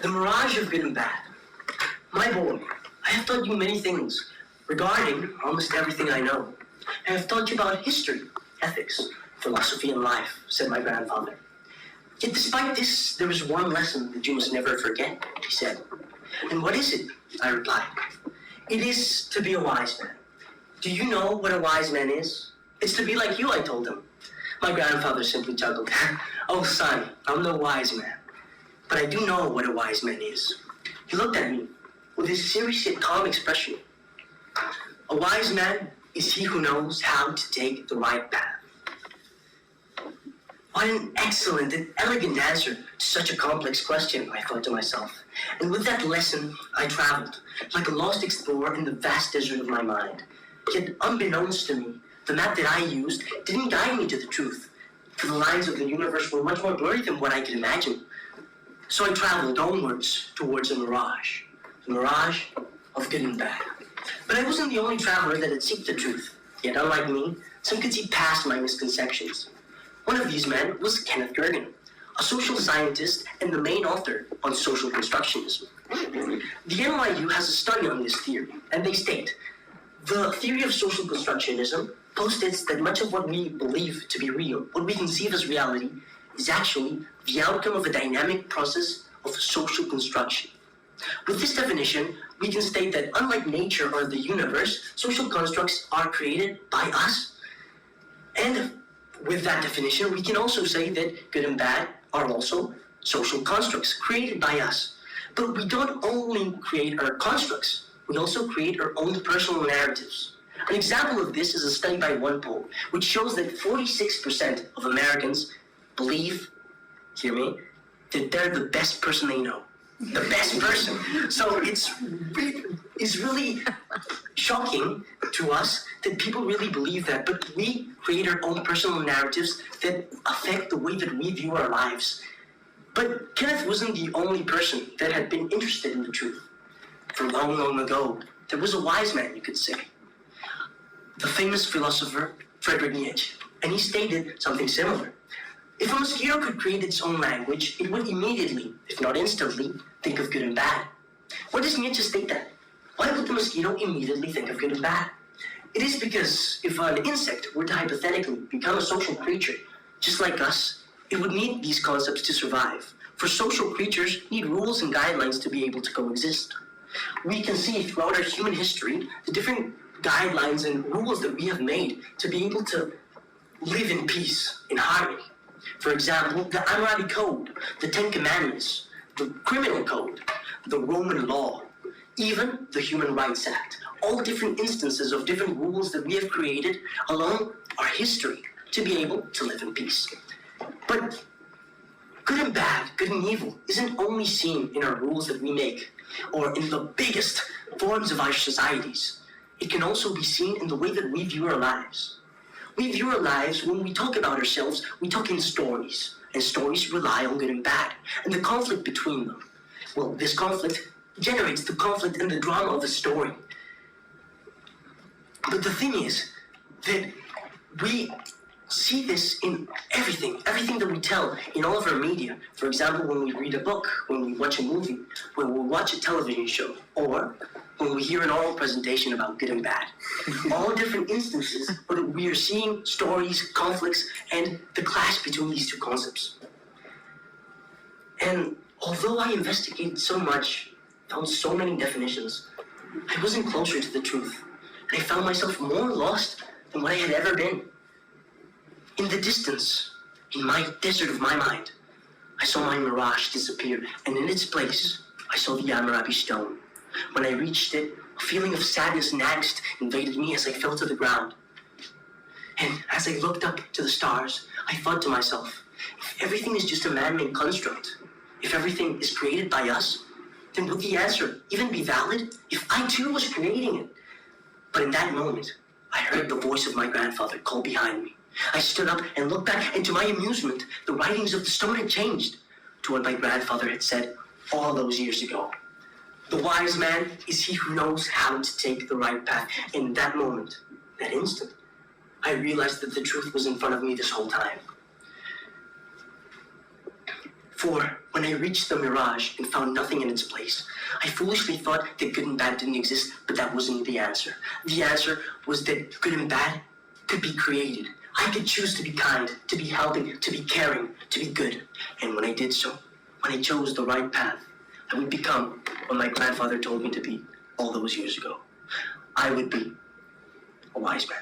The mirage of good and bad. My boy, I have taught you many things regarding almost everything I know. I have taught you about history, ethics, philosophy, and life, said my grandfather. Yet despite this, there is one lesson that you must never forget, he said. And what is it? I replied. It is to be a wise man. Do you know what a wise man is? It's to be like you, I told him. My grandfather simply chuckled. Oh, son, I'm no wise man. But I do know what a wise man is. He looked at me with his serious yet calm expression. A wise man is he who knows how to take the right path. What an excellent and elegant answer to such a complex question, I thought to myself. And with that lesson, I traveled, like a lost explorer in the vast desert of my mind. Yet, unbeknownst to me, the map that I used didn't guide me to the truth, for the lines of the universe were much more blurry than what I could imagine. So I traveled onwards towards a mirage, the mirage of good and bad. But I wasn't the only traveler that had sought the truth. Yet, unlike me, some could see past my misconceptions. One of these men was Kenneth Gergen, a social scientist and the main author on social constructionism. The NYU has a study on this theory, and they state, the theory of social constructionism postulates that much of what we believe to be real, what we conceive as reality, is actually the outcome of a dynamic process of social construction. With this definition, we can state that unlike nature or the universe, social constructs are created by us. And with that definition, we can also say that good and bad are also social constructs created by us. But we don't only create our constructs, we also create our own personal narratives. An example of this is a study by one poll, which shows that 46% of Americans believe, hear me, that they're the best person they know. The best person. So it's really shocking to us that people really believe that, but we create our own personal narratives that affect the way that we view our lives. But Kenneth wasn't the only person that had been interested in the truth. For long, long ago, there was a wise man, you could say, the famous philosopher Friedrich Nietzsche, and he stated something similar. If a mosquito could create its own language, it would immediately, if not instantly, think of good and bad. Why does Nietzsche state that? Why would the mosquito immediately think of good and bad? It is because if an insect were to hypothetically become a social creature, just like us, it would need these concepts to survive. For social creatures need rules and guidelines to be able to coexist. We can see throughout our human history the different guidelines and rules that we have made to be able to live in peace, in harmony. For example, the Hammurabi Code, the Ten Commandments, the Criminal Code, the Roman Law, even the Human Rights Act. All different instances of different rules that we have created along our history to be able to live in peace. But good and bad, good and evil, isn't only seen in our rules that we make or in the biggest forms of our societies. It can also be seen in the way that we view our lives. We view our lives, when we talk about ourselves, we talk in stories, and stories rely on good and bad, and the conflict between them. Well, this conflict generates the conflict and the drama of a story. But the thing is that we see this in everything that we tell in all of our media. For example, when we read a book, when we watch a movie, when we watch a television show, or when we hear an oral presentation about good and bad. All different instances where we are seeing stories, conflicts, and the clash between these two concepts. And although I investigated so much, found so many definitions, I wasn't closer to the truth. And I found myself more lost than what I had ever been. In the distance, in my desert of my mind, I saw my mirage disappear, and in its place, I saw the Hammurabi stone. When I reached it, a feeling of sadness and angst invaded me as I fell to the ground. And as I looked up to the stars, I thought to myself, if everything is just a man-made construct, if everything is created by us, then would the answer even be valid if I too was creating it? But in that moment, I heard the voice of my grandfather call behind me. I stood up and looked back, and to my amusement, the writings of the stone had changed to what my grandfather had said all those years ago. The wise man is he who knows how to take the right path. In that moment, that instant, I realized that the truth was in front of me this whole time. For when I reached the mirage and found nothing in its place, I foolishly thought that good and bad didn't exist, but that wasn't the answer. The answer was that good and bad could be created. I could choose to be kind, to be helping, to be caring, to be good. And when I did so, when I chose the right path, I would become what my grandfather told me to be all those years ago. I would be a wise man.